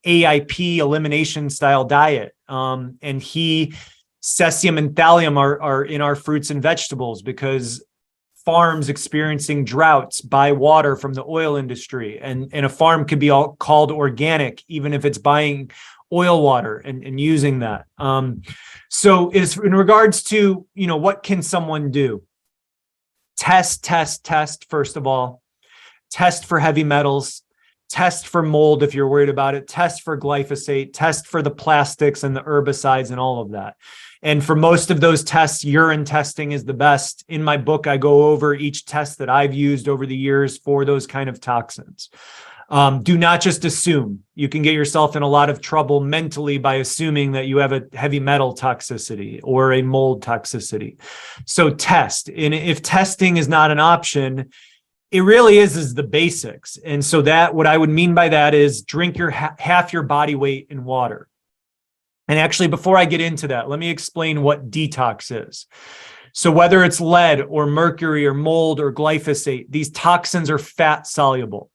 AIP elimination style diet. And cesium and thallium are in our fruits and vegetables because farms experiencing droughts buy water from the oil industry, and a farm could be all called organic, even if it's buying oil water and using that. So is in regards to, what can someone do? Test, first of all. Test for heavy metals, test for mold if you're worried about it, test for glyphosate, test for the plastics and the herbicides and all of that. And for most of those tests, urine testing is the best. In my book, I go over each test that I've used over the years for those kind of toxins. Do not just assume. You can get yourself in a lot of trouble mentally by assuming that you have a heavy metal toxicity or a mold toxicity. So test. And if testing is not an option, it really is the basics. And so that what I would mean by that is drink your half your body weight in water. And actually, before I get into that, let me explain what detox is. So whether it's lead or mercury or mold or glyphosate, these toxins are fat soluble.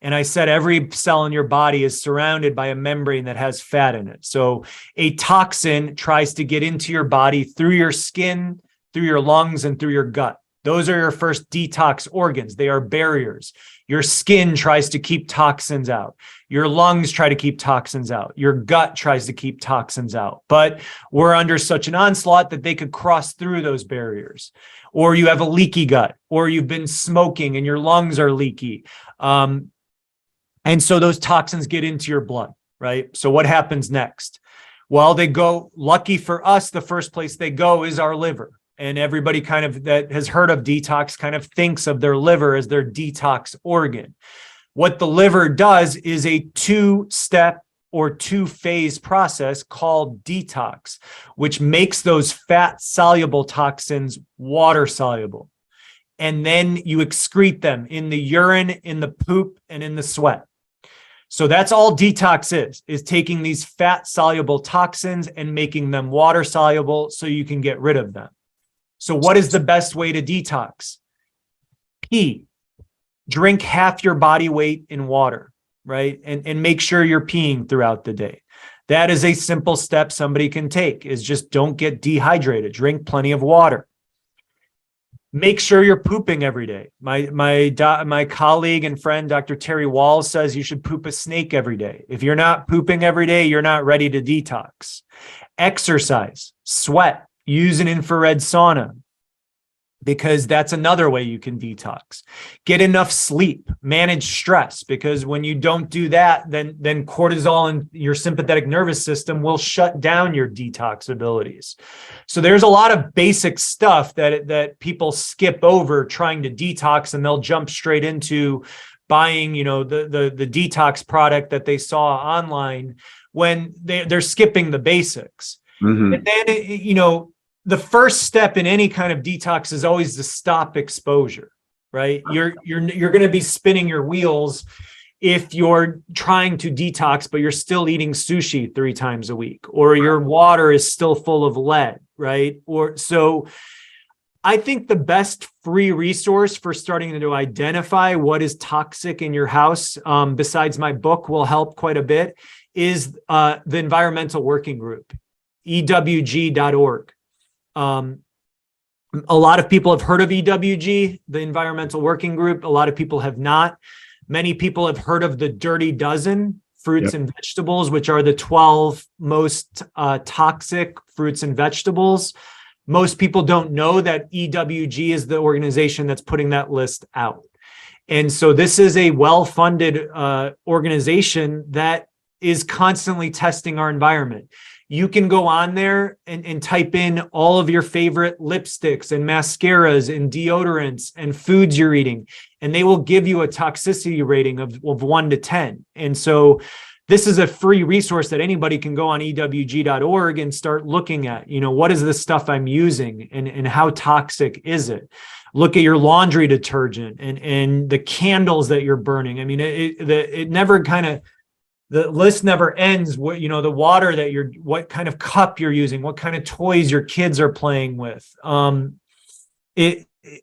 And I said every cell in your body is surrounded by a membrane that has fat in it. So a toxin tries to get into your body through your skin, through your lungs, and through your gut. Those are your first detox organs. They are barriers. Your skin tries to keep toxins out. Your lungs try to keep toxins out. Your gut tries to keep toxins out. But we're under such an onslaught that they could cross through those barriers. Or you have a leaky gut, or you've been smoking and your lungs are leaky. And so those toxins get into your blood, right? So what happens next? Well, they go, lucky for us, the first place they go is our liver. And everybody kind of that has heard of detox kind of thinks of their liver as their detox organ. What the liver does is a two-step or two-phase process called detox, which makes those fat-soluble toxins water-soluble. And then you excrete them in the urine, in the poop, and in the sweat. So that's all detox is taking these fat-soluble toxins and making them water-soluble so you can get rid of them. So what is the best way to detox? Pee. Drink half your body weight in water, right? And make sure you're peeing throughout the day. That is a simple step somebody can take, is just don't get dehydrated. Drink plenty of water. Make sure you're pooping every day. My colleague and friend, Dr. Terry Walls, says you should poop a snake every day. If you're not pooping every day, you're not ready to detox. Exercise, sweat. Use an infrared sauna, because that's another way you can detox. Get enough sleep, manage stress, because when you don't do that, then cortisol in your sympathetic nervous system will shut down your detox abilities. So there's a lot of basic stuff that people skip over trying to detox, and they'll jump straight into buying, the detox product that they saw online when they're skipping the basics. Mm-hmm. And then, the first step in any kind of detox is always to stop exposure, right? You're going to be spinning your wheels if you're trying to detox, but you're still eating sushi 3 times a week, or your water is still full of lead, right? So I think the best free resource for starting to identify what is toxic in your house, besides my book, will help quite a bit, is the Environmental Working Group, EWG.org. A lot of people have heard of EWG, the Environmental Working Group. A lot of people have not. Many people have heard of the Dirty Dozen, fruits and vegetables, which are the 12 most toxic fruits and vegetables. Most people don't know that EWG is the organization that's putting that list out. And so this is a well-funded organization that is constantly testing our environment. You can go on there and type in all of your favorite lipsticks and mascaras and deodorants and foods you're eating, and they will give you a toxicity rating of 1 to 10. And so this is a free resource that anybody can go on EWG.org and start looking at, what is the stuff I'm using and how toxic is it? Look at your laundry detergent and the candles that you're burning. I mean, it never the list never ends. What, the water that what kind of cup you're using, what kind of toys your kids are playing with.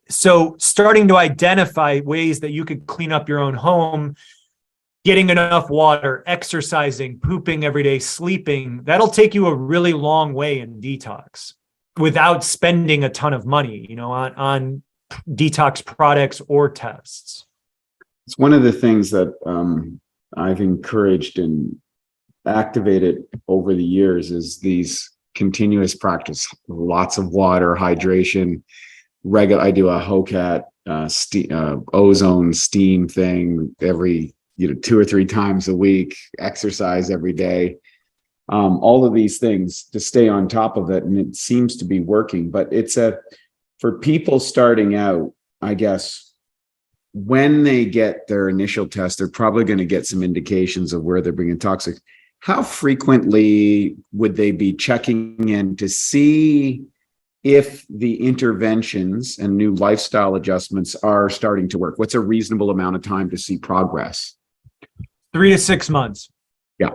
So starting to identify ways that you could clean up your own home, getting enough water, exercising, pooping every day, sleeping, that'll take you a really long way in detox without spending a ton of money, on detox products or tests. It's one of the things that, I've encouraged and activated over the years is these continuous practice, lots of water, hydration, I do a HOCAT ozone steam thing every 2 or 3 times a week, exercise every day, all of these things to stay on top of it. And it seems to be working, but for people starting out, I guess, when they get their initial test, they're probably going to get some indications of where they're bringing toxic. How frequently would they be checking in to see if the interventions and new lifestyle adjustments are starting to work? What's a reasonable amount of time to see progress? 3 to 6 months. Yeah.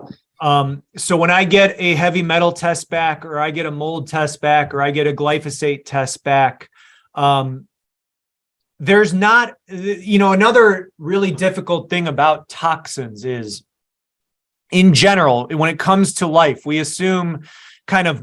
So when I get a heavy metal test back, or I get a mold test back, or I get a glyphosate test back, there's not, another really difficult thing about toxins is, in general, when it comes to life, we assume kind of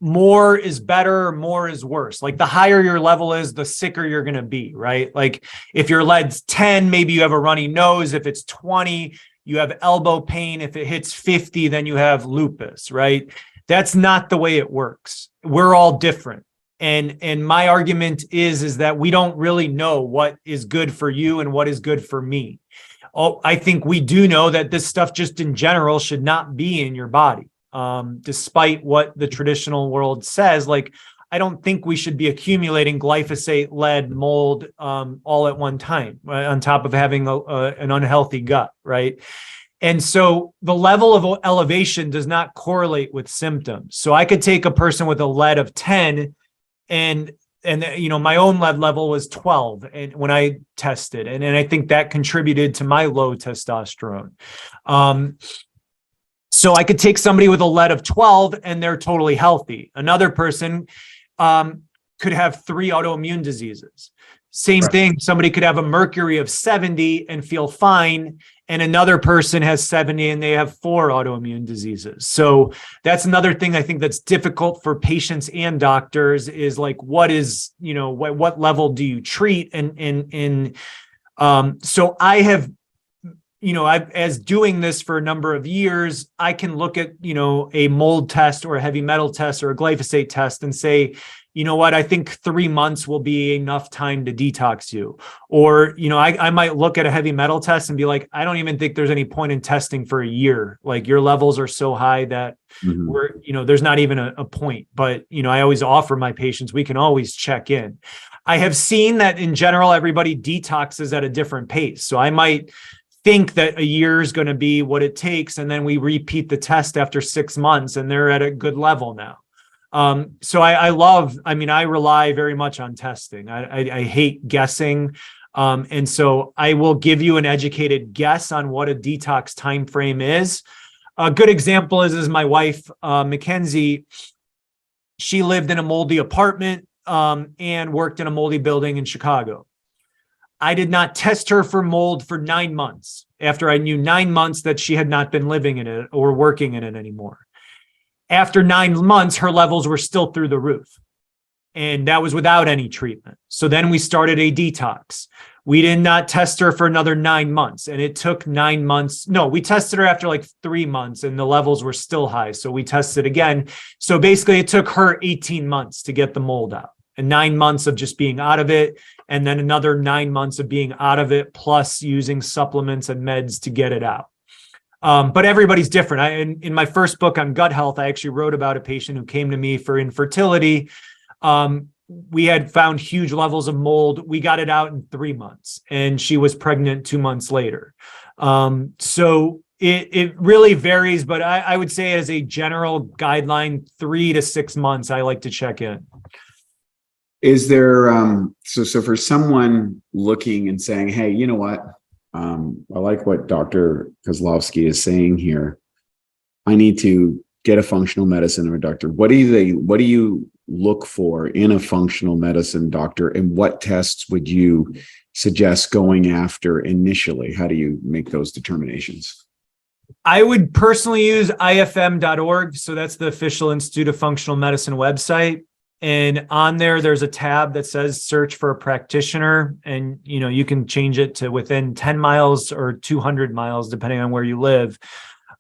more is better, more is worse. Like the higher your level is, the sicker you're going to be, right? Like if your lead's 10, maybe you have a runny nose. If it's 20, you have elbow pain. If it hits 50, then you have lupus, right? That's not the way it works. We're all different. And my argument is that we don't really know what is good for you and what is good for me. Oh, I think we do know that this stuff just in general should not be in your body. Despite what the traditional world says, like, I don't think we should be accumulating glyphosate, lead, mold, all at one time, on top of having an unhealthy gut, right? And so the level of elevation does not correlate with symptoms. So I could take a person with a lead of 10 and my own lead level was 12 and when I tested, and I think that contributed to my low testosterone. So I could take somebody with a lead of 12 and they're totally healthy. Another person could have 3 autoimmune diseases. Same thing. Somebody could have a mercury of 70 and feel fine. And another person has 70 and they have 4 autoimmune diseases. So that's another thing I think that's difficult for patients and doctors is like, what is, what level do you treat? So I have, as doing this for a number of years, I can look at, a mold test or a heavy metal test or a glyphosate test and say, you know what, I think 3 months will be enough time to detox you. Or, I might look at a heavy metal test and be like, I don't even think there's any point in testing for a year. Like your levels are so high that there's not even a point. But, I always offer my patients, we can always check in. I have seen that in general, everybody detoxes at a different pace. So I might think that a year is going to be what it takes. And then we repeat the test after 6 months and they're at a good level now. So I rely very much on testing. I hate guessing. And so I will give you an educated guess on what a detox time frame is. A good example is my wife, Mackenzie. She lived in a moldy apartment, and worked in a moldy building in Chicago. I did not test her for mold for 9 months after I knew 9 months that she had not been living in it or working in it anymore. After 9 months, her levels were still through the roof. And that was without any treatment. So then we started a detox. We did not test her for another 9 months. And it took 9 months. No, we tested her after like 3 months and the levels were still high. So we tested again. So basically it took her 18 months to get the mold out. And 9 months of just being out of it. And then another 9 months of being out of it, plus using supplements and meds to get it out. But everybody's different. In my first book on gut health, I actually wrote about a patient who came to me for infertility. We had found huge levels of mold. We got it out in 3 months and she was pregnant 2 months later. So it really varies, but I would say as a general guideline, 3 to 6 months, I like to check in. Is there, so for someone looking and saying, hey, you know what? I like what Dr. Kozlowski is saying here. I need to get a functional medicine or a doctor. What do you look for in a functional medicine doctor, and what tests would you suggest going after initially? How do you make those determinations? I would personally use ifm.org. So that's the official Institute of Functional Medicine website. And on there's a tab that says search for a practitioner, and you can change it to within 10 miles or 200 miles, depending on where you live.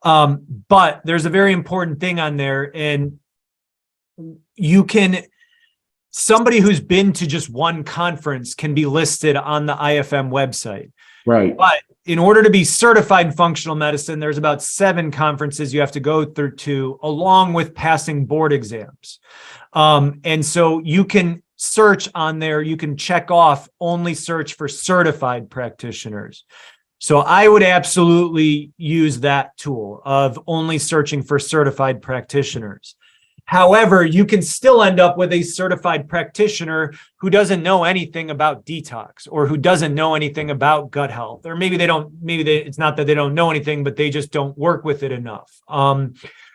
But there's a very important thing on there, and somebody who's been to just one conference can be listed on the IFM website. Right. But in order to be certified in functional medicine, there's about 7 conferences you have to go through to, along with passing board exams. And so you can search on there, you can check off only search for certified practitioners. So I would absolutely use that tool of only searching for certified practitioners. However, you can still end up with a certified practitioner who doesn't know anything about detox, or who doesn't know anything about gut health, or it's not that they don't know anything, but they just don't work with it enough.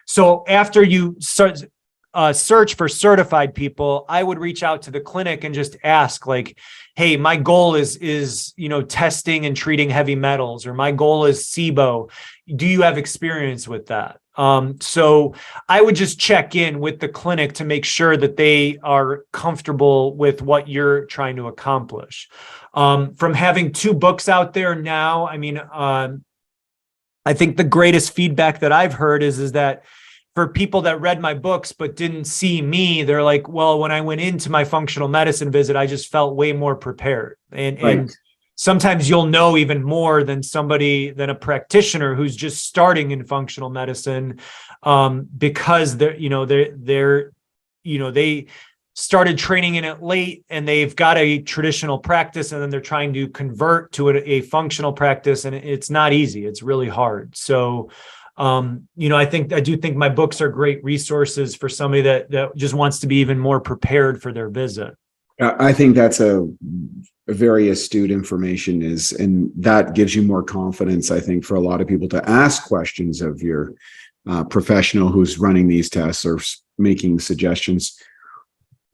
So after you search for certified people, I would reach out to the clinic and just ask, like, hey, my goal is testing and treating heavy metals, or my goal is SIBO. Do you have experience with that? So I would just check in with the clinic to make sure that they are comfortable with what you're trying to accomplish. From having 2 books out there now, I mean, I think the greatest feedback that I've heard is that for people that read my books but didn't see me, they're like, well, when I went into my functional medicine visit, I just felt way more prepared. And sometimes you'll know even more than a practitioner who's just starting in functional medicine, because they started training in it late and they've got a traditional practice and then they're trying to convert to a functional practice, and it's not easy. It's really hard. So, I do think my books are great resources for somebody that just wants to be even more prepared for their visit. I think that's a very astute information and that gives you more confidence, I think, for a lot of people to ask questions of your professional who's running these tests or making suggestions.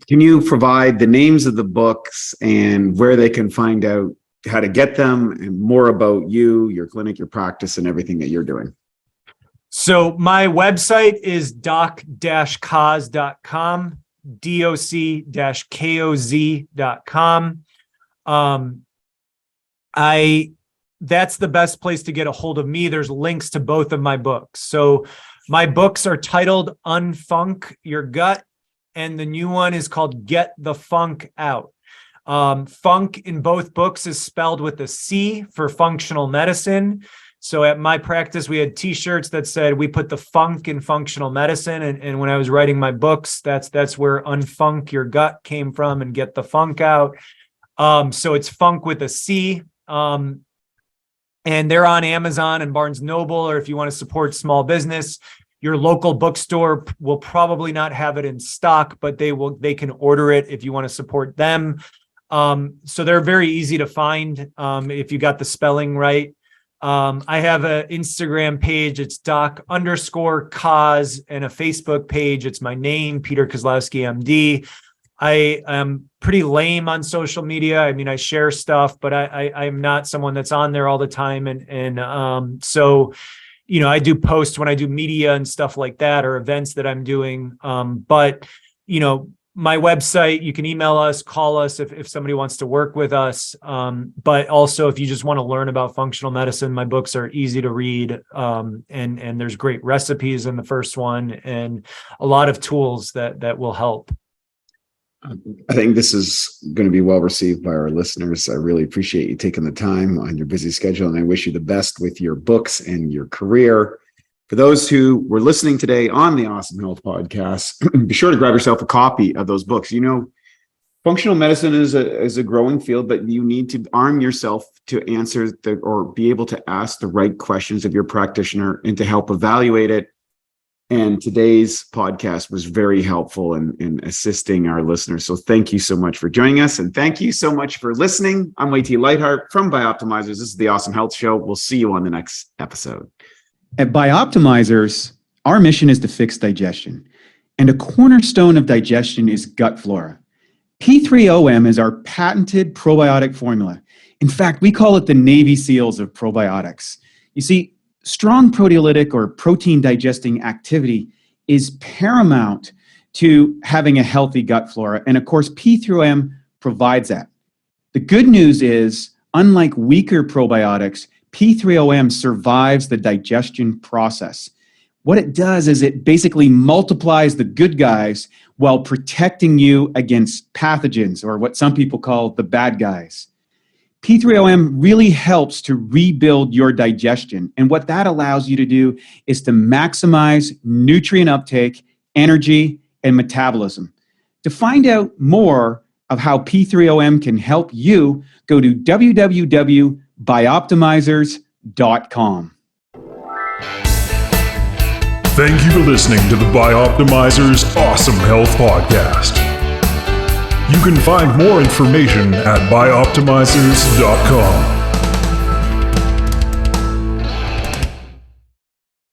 Can you provide the names of the books and where they can find out how to get them and more about you, your clinic, your practice, and everything that you're doing? So my website is doc-koz.com, doc-koz.com. That's the best place to get a hold of me. There's links to both of my books. So my books are titled Unfunk Your Gut, and the new one is called Get the Funk Out. Funk in both books is spelled with a C for functional medicine. So at my practice, we had t-shirts that said, we put the funk in functional medicine. And when I was writing my books, that's where Unfunk Your Gut came from, and Get the Funk Out. So it's funk with a C. And they're on Amazon and Barnes Noble, or if you want to support small business, your local bookstore will probably not have it in stock, but they can order it if you want to support them. So they're very easy to find if you got the spelling right. I have an Instagram page. It's doc_Koz, and a Facebook page. It's my name, Peter Kozlowski, MD. I am pretty lame on social media. I mean, I share stuff, but I'm not someone that's on there all the time. So, I do post when I do media and stuff like that, or events that I'm doing. But my website, you can email us, call us if somebody wants to work with us. But also, if you just want to learn about functional medicine, my books are easy to read. And there's great recipes in the first one and a lot of tools that will help. I think this is going to be well received by our listeners. I really appreciate you taking the time on your busy schedule, and I wish you the best with your books and your career. For those who were listening today on the Awesome Health Podcast, be sure to grab yourself a copy of those books. Functional medicine is a growing field, but you need to arm yourself to answer or be able to ask the right questions of your practitioner and to help evaluate it. And today's podcast was very helpful in assisting our listeners. So thank you so much for joining us. And thank you so much for listening. I'm Wade T. Lightheart from Bioptimizers. This is the Awesome Health Show. We'll see you on the next episode. At Bioptimizers, our mission is to fix digestion. And a cornerstone of digestion is gut flora. P3OM is our patented probiotic formula. In fact, we call it the Navy SEALs of probiotics. You see, strong proteolytic or protein digesting activity is paramount to having a healthy gut flora. And of course, P3OM provides that. The good news is, unlike weaker probiotics, P3OM survives the digestion process. What it does is it basically multiplies the good guys while protecting you against pathogens, or what some people call the bad guys. P3OM really helps to rebuild your digestion. And what that allows you to do is to maximize nutrient uptake, energy, and metabolism. To find out more of how P3OM can help you, go to www.bioptimizers.com. Thank you for listening to the Bioptimizers Awesome Health Podcast. You can find more information at bioptimizers.com.